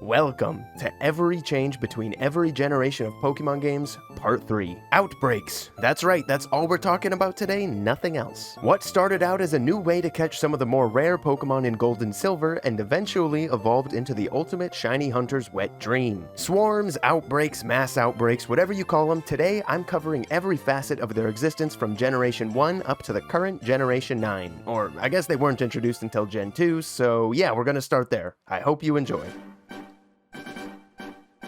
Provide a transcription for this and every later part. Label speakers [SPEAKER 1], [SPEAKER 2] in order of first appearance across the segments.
[SPEAKER 1] Welcome to Every Change Between Every Generation of Pokemon Games, Part 3. Outbreaks. That's right, that's all we're talking about today, nothing else. What started out as a new way to catch some of the more rare Pokemon in Gold and Silver and eventually evolved into the ultimate shiny hunter's wet dream. Swarms, outbreaks, mass outbreaks, whatever you call them, today I'm covering every facet of their existence from Generation 1 up to the current Generation 9. Or, I guess they weren't introduced until Gen 2, so yeah, we're gonna start there. I hope you enjoy.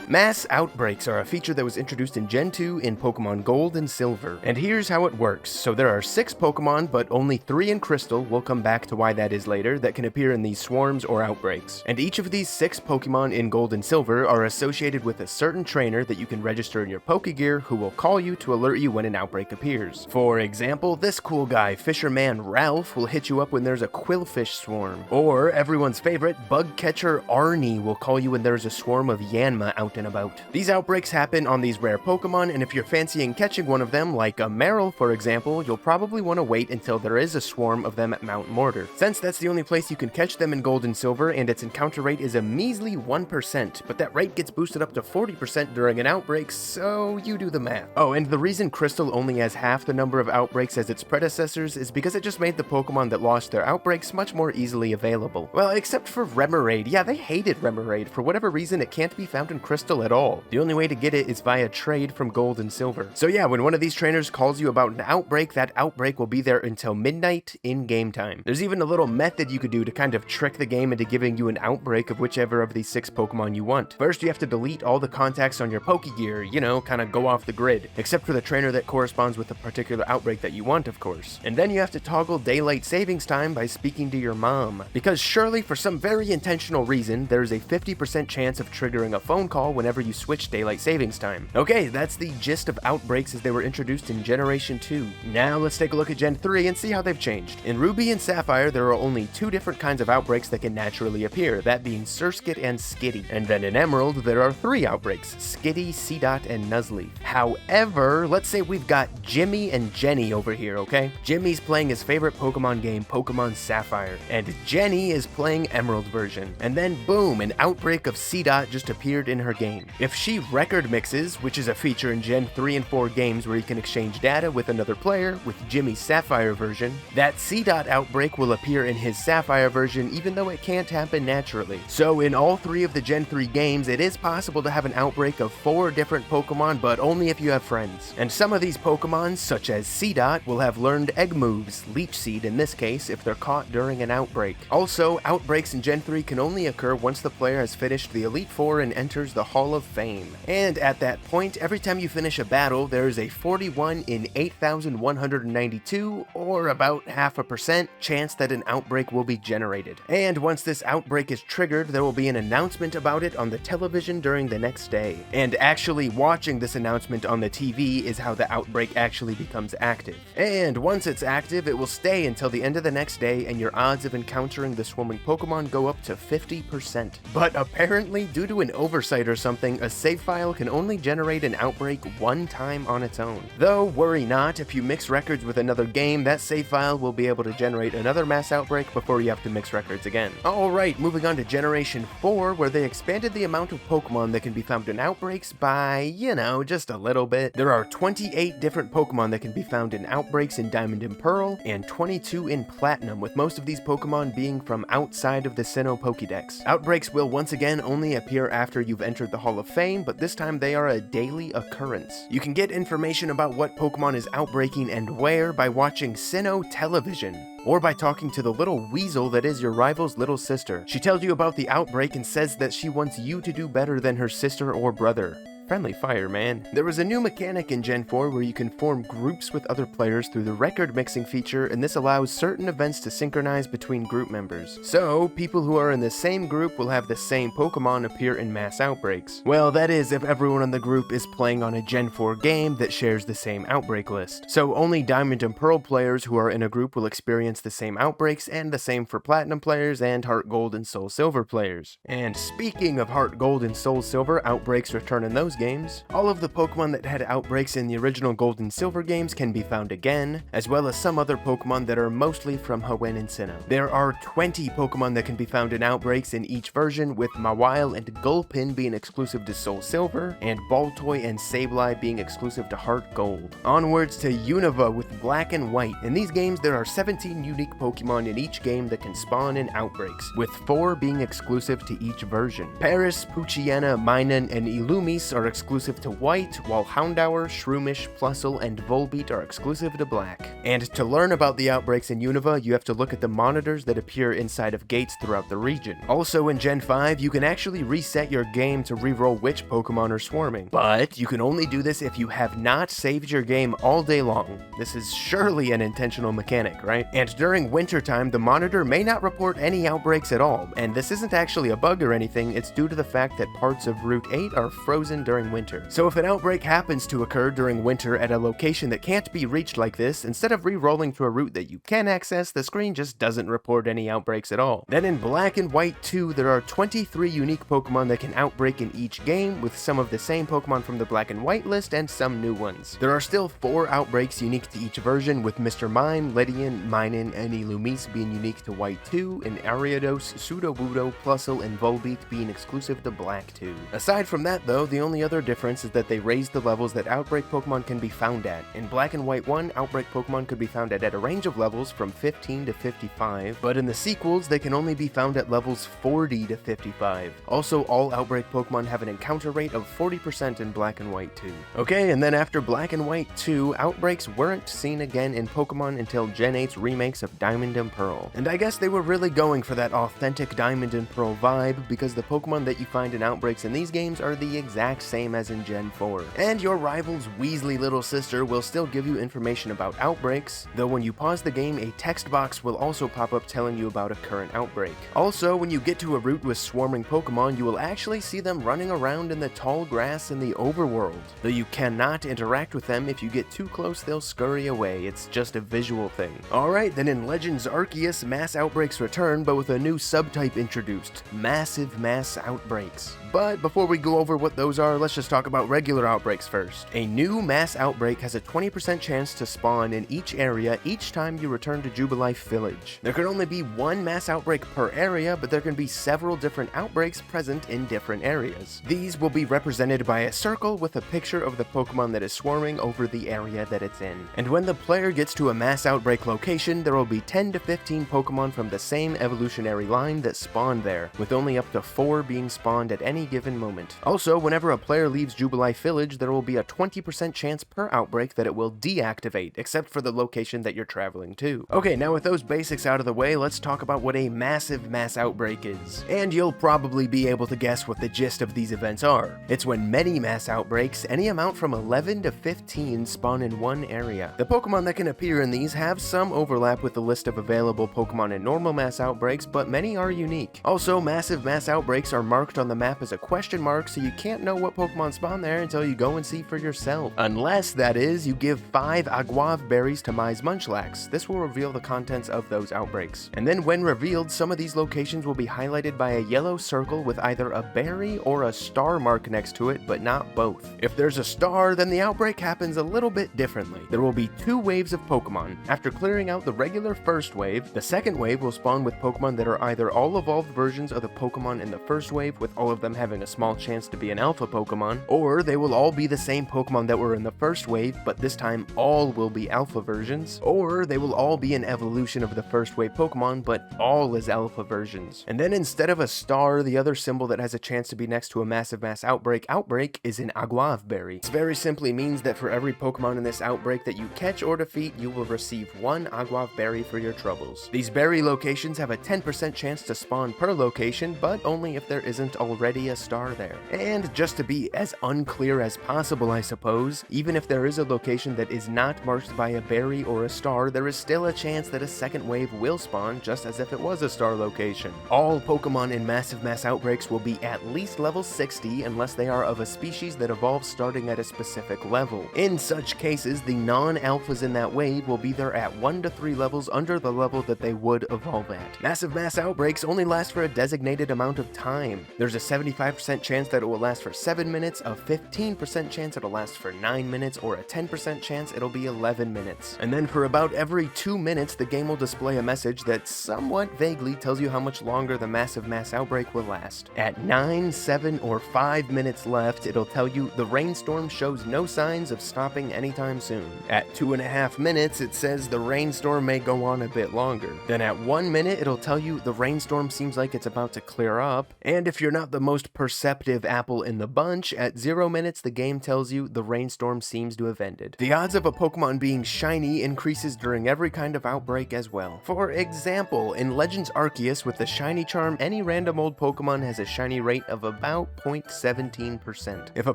[SPEAKER 1] Mass outbreaks are a feature that was introduced in Gen 2 in Pokemon Gold and Silver. And here's how it works. So there are 6 Pokemon, but only 3 in Crystal, we'll come back to why that is later, that can appear in these swarms or outbreaks. And each of these 6 Pokemon in Gold and Silver are associated with a certain trainer that you can register in your Pokegear who will call you to alert you when an outbreak appears. For example, this cool guy, Fisherman Ralph, will hit you up when there's a Quillfish swarm. Or everyone's favorite, Bug Catcher Arnie will call you when there's a swarm of Yanma out and about. These outbreaks happen on these rare Pokemon, and if you're fancying catching one of them, like a Marill for example, you'll probably want to wait until there is a swarm of them at Mount Mortar, since that's the only place you can catch them in Gold and Silver, and its encounter rate is a measly 1%, but that rate gets boosted up to 40% during an outbreak, so you do the math. Oh, and the reason Crystal only has half the number of outbreaks as its predecessors is because it just made the Pokemon that lost their outbreaks much more easily available. Well, except for Remoraid. Yeah, they hated Remoraid. For whatever reason, it can't be found in Crystal at all. The only way to get it is via trade from Gold and Silver. So yeah, when one of these trainers calls you about an outbreak, that outbreak will be there until midnight in game time. There's even a little method you could do to kind of trick the game into giving you an outbreak of whichever of these 6 Pokemon you want. First, you have to delete all the contacts on your Pokegear, you know, kind of go off the grid, except for the trainer that corresponds with the particular outbreak that you want, of course. And then you have to toggle daylight savings time by speaking to your mom. Because surely, for some very intentional reason, there's a 50% chance of triggering a phone call whenever you switch daylight savings time. Okay, that's the gist of outbreaks as they were introduced in Generation 2. Now let's take a look at Gen 3 and see how they've changed. In Ruby and Sapphire, there are only 2 different kinds of outbreaks that can naturally appear, that being Surskit and Skitty. And then in Emerald, there are 3 outbreaks, Skitty, Seedot, and Nuzleaf. However, let's say we've got Jimmy and Jenny over here, okay? Jimmy's playing his favorite Pokemon game, Pokemon Sapphire, and Jenny is playing Emerald version. And then boom, an outbreak of Seedot just appeared in her game. If she record mixes, which is a feature in Gen 3 and 4 games where you can exchange data with another player with Jimmy's Sapphire version, that Seedot outbreak will appear in his Sapphire version even though it can't happen naturally. So in all 3 of the Gen 3 games, it is possible to have an outbreak of 4 different Pokemon, but only if you have friends. And some of these Pokemon, such as Seedot, will have learned egg moves, Leech Seed in this case, if they're caught during an outbreak. Also, outbreaks in Gen 3 can only occur once the player has finished the Elite Four and enters the Hall of Fame. And at that point, every time you finish a battle, there is a 41 in 8,192, or about 0.5% chance that an outbreak will be generated. And once this outbreak is triggered, there will be an announcement about it on the television during the next day. And actually watching this announcement on the TV is how the outbreak actually becomes active. And once it's active, it will stay until the end of the next day, and your odds of encountering the swarming Pokemon go up to 50%. But apparently, due to an oversight or something, a save file can only generate an outbreak 1 time on its own. Though, worry not, if you mix records with another game, that save file will be able to generate another mass outbreak before you have to mix records again. Alright, moving on to Generation 4, where they expanded the amount of Pokemon that can be found in outbreaks by, you know, just a little bit. There are 28 different Pokemon that can be found in outbreaks in Diamond and Pearl, and 22 in Platinum, with most of these Pokemon being from outside of the Sinnoh Pokédex. Outbreaks will once again only appear after you've entered the Hall of Fame, but this time they are a daily occurrence. You can get information about what Pokemon is outbreaking and where by watching Sinnoh Television, or by talking to the little weasel that is your rival's little sister. She tells you about the outbreak and says that she wants you to do better than her sister or brother. Friendly fire, man. There was a new mechanic in Gen 4 where you can form groups with other players through the record mixing feature, and this allows certain events to synchronize between group members. So, people who are in the same group will have the same Pokemon appear in mass outbreaks. Well, that is if everyone in the group is playing on a Gen 4 game that shares the same outbreak list. So only Diamond and Pearl players who are in a group will experience the same outbreaks, and the same for Platinum players and Heart Gold and Soul Silver players. And speaking of Heart Gold and Soul Silver, outbreaks return in those those games. All of the Pokemon that had outbreaks in the original Gold and Silver games can be found again, as well as some other Pokemon that are mostly from Hoenn and Sinnoh. There are 20 Pokemon that can be found in outbreaks in each version, with Mawile and Gulpin being exclusive to Soul Silver, and Baltoy and Sableye being exclusive to Heart Gold. Onwards to Unova with Black and White. In these games, there are 17 unique Pokemon in each game that can spawn in outbreaks, with 4 being exclusive to each version. Paris, Poochyena, Minun, and Illumise are exclusive to White, while Houndour, Shroomish, Plusle, and Volbeat are exclusive to Black. And to learn about the outbreaks in Unova, you have to look at the monitors that appear inside of gates throughout the region. Also in Gen 5, you can actually reset your game to reroll which Pokemon are swarming. But you can only do this if you have not saved your game all day long. This is surely an intentional mechanic, right? And during wintertime, the monitor may not report any outbreaks at all, and this isn't actually a bug or anything, it's due to the fact that parts of Route 8 are frozen during winter. So if an outbreak happens to occur during winter at a location that can't be reached like this, instead of re-rolling to a route that you can access, the screen just doesn't report any outbreaks at all. Then in Black and White 2, there are 23 unique Pokemon that can outbreak in each game, with some of the same Pokemon from the Black and White list and some new ones. There are still 4 outbreaks unique to each version, with Mr. Mime, Lydian, Minun, and Illumise being unique to White 2, and Ariados, Sudowoodo, Plusle, and Volbeat being exclusive to Black 2. Aside from that though, the only other difference is that they raised the levels that outbreak Pokemon can be found at. In Black and White 1, outbreak Pokemon could be found at a range of levels from 15 to 55, but in the sequels, they can only be found at levels 40 to 55. Also, all outbreak Pokemon have an encounter rate of 40% in Black and White 2. Okay, and then after Black and White 2, outbreaks weren't seen again in Pokemon until Gen 8's remakes of Diamond and Pearl. And I guess they were really going for that authentic Diamond and Pearl vibe, because the Pokemon that you find in outbreaks in these games are the exact same as in Gen 4. And your rival's Weasley little sister will still give you information about outbreaks, though when you pause the game, a text box will also pop up telling you about a current outbreak. Also, when you get to a route with swarming Pokemon, you will actually see them running around in the tall grass in the overworld. Though you cannot interact with them, if you get too close, they'll scurry away. It's just a visual thing. Alright, then in Legends Arceus, mass outbreaks return, but with a new subtype introduced: massive mass outbreaks. But before we go over what those are, let's just talk about regular outbreaks first. A new mass outbreak has a 20% chance to spawn in each area each time you return to Jubilife Village. There can only be one mass outbreak per area, but there can be several different outbreaks present in different areas. These will be represented by a circle with a picture of the Pokemon that is swarming over the area that it's in. And when the player gets to a mass outbreak location, there will be 10 to 15 Pokemon from the same evolutionary line that spawned there, with only up to 4 being spawned at any given moment. Also, whenever a player leaves Jubilife Village, there will be a 20% chance per outbreak that it will deactivate, except for the location that you're traveling to. Okay, now with those basics out of the way, let's talk about what a massive mass outbreak is. And you'll probably be able to guess what the gist of these events are. It's when many mass outbreaks, any amount from 11 to 15, spawn in one area. The Pokemon that can appear in these have some overlap with the list of available Pokemon in normal mass outbreaks, but many are unique. Also, massive mass outbreaks are marked on the map as a question mark, so you can't know what Pokemon spawn there until you go and see for yourself. Unless, that is, you give 5 Aguav berries to Mize Munchlax. This will reveal the contents of those outbreaks. And then when revealed, some of these locations will be highlighted by a yellow circle with either a berry or a star mark next to it, but not both. If there's a star, then the outbreak happens a little bit differently. There will be 2 waves of Pokemon. After clearing out the regular first wave, the second wave will spawn with Pokemon that are either all evolved versions of the Pokemon in the first wave, with all of them having a small chance to be an alpha Pokemon, or they will all be the same Pokemon that were in the first wave, but this time all will be alpha versions, or they will all be an evolution of the first wave Pokemon, but all as alpha versions. And then instead of a star, the other symbol that has a chance to be next to a massive mass outbreak is an Aguav berry. This very simply means that for every Pokemon in this outbreak that you catch or defeat, you will receive 1 Aguav berry for your troubles. These berry locations have a 10% chance to spawn per location, but only if there isn't already a star there. And just to be as unclear as possible, I suppose, even if there is a location that is not marked by a berry or a star, there is still a chance that a second wave will spawn just as if it was a star location. All Pokemon in massive mass outbreaks will be at least level 60 unless they are of a species that evolves starting at a specific level. In such cases, the non-alphas in that wave will be there at 1 to 3 levels under the level that they would evolve at. Massive mass outbreaks only last for a designated amount of time. There's a 75% chance that it will last for 7 7 minutes, a 15% chance it'll last for 9 minutes, or a 10% chance it'll be 11 minutes. And then for about every 2 minutes, the game will display a message that somewhat vaguely tells you how much longer the massive mass outbreak will last. At 9, 7, or 5 minutes left, it'll tell you the rainstorm shows no signs of stopping anytime soon. At 2.5 minutes, it says the rainstorm may go on a bit longer. Then at 1 minute, it'll tell you the rainstorm seems like it's about to clear up. And if you're not the most perceptive apple in the bunch, at 0 minutes, the game tells you the rainstorm seems to have ended. The odds of a Pokemon being shiny increases during every kind of outbreak as well. For example, in Legends Arceus with the shiny charm, any random old Pokemon has a shiny rate of about 0.17%. If a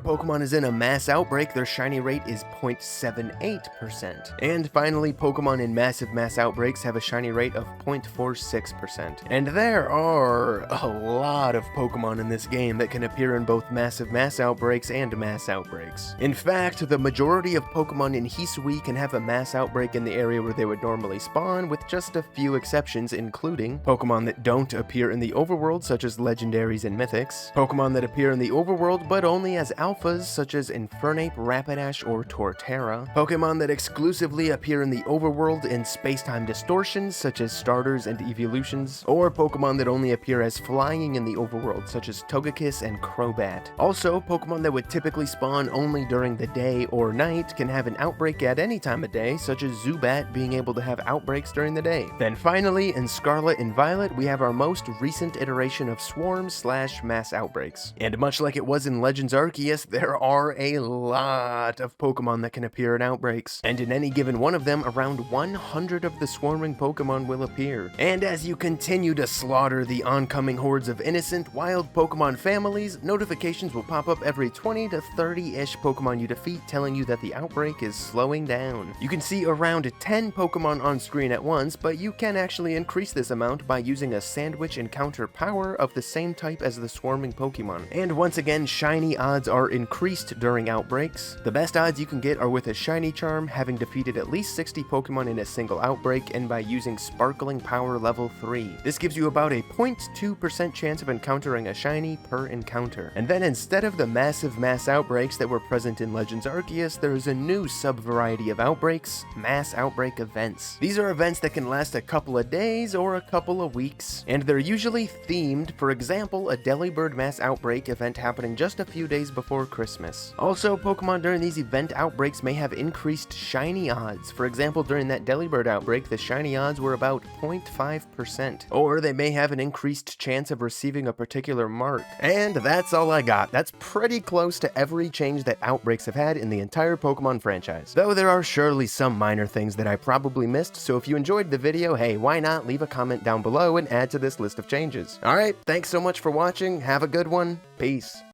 [SPEAKER 1] Pokemon is in a mass outbreak, their shiny rate is 0.78%. And finally, Pokemon in massive mass outbreaks have a shiny rate of 0.46%. And there are a lot of Pokemon in this game that can appear in both massive mass outbreaks and mass outbreaks. In fact, the majority of Pokemon in Hisui can have a mass outbreak in the area where they would normally spawn, with just a few exceptions, including Pokemon that don't appear in the overworld, such as legendaries and mythics, Pokemon that appear in the overworld but only as alphas, such as Infernape, Rapidash, or Torterra, Pokemon that exclusively appear in the overworld in space-time distortions, such as starters and evolutions, or Pokemon that only appear as flying in the overworld, such as Togekiss and Crobat. Also, Pokemon that would typically spawn only during the day or night can have an outbreak at any time of day, such as Zubat being able to have outbreaks during the day. Then finally, in Scarlet and Violet, we have our most recent iteration of swarms/mass outbreaks. And much like it was in Legends Arceus, there are a lot of Pokemon that can appear in outbreaks. And in any given one of them, around 100 of the swarming Pokemon will appear. And as you continue to slaughter the oncoming hordes of innocent, wild Pokemon families, notifications will pop up every 20 to 30-ish Pokemon you defeat, telling you that the outbreak is slowing down. You can see around 10 Pokemon on screen at once, but you can actually increase this amount by using a sandwich encounter power of the same type as the swarming Pokemon. And once again, shiny odds are increased during outbreaks. The best odds you can get are with a shiny charm, having defeated at least 60 Pokemon in a single outbreak, and by using sparkling power level 3. This gives you about a 0.2% chance of encountering a shiny per encounter. And then instead of the massive mass outbreaks that were present in Legends Arceus, there is a new sub-variety of outbreaks, mass outbreak events. These are events that can last a couple of days or a couple of weeks, and they're usually themed. For example, a Delibird mass outbreak event happening just a few days before Christmas. Also, Pokemon during these event outbreaks may have increased shiny odds. For example, during that Delibird outbreak, the shiny odds were about 0.5%. Or they may have an increased chance of receiving a particular mark. And that's all I got. That's pretty close to every change that outbreaks have had in the entire Pokemon franchise. Though there are surely some minor things that I probably missed, so if you enjoyed the video, hey, why not leave a comment down below and add to this list of changes. Alright, thanks so much for watching, have a good one, peace.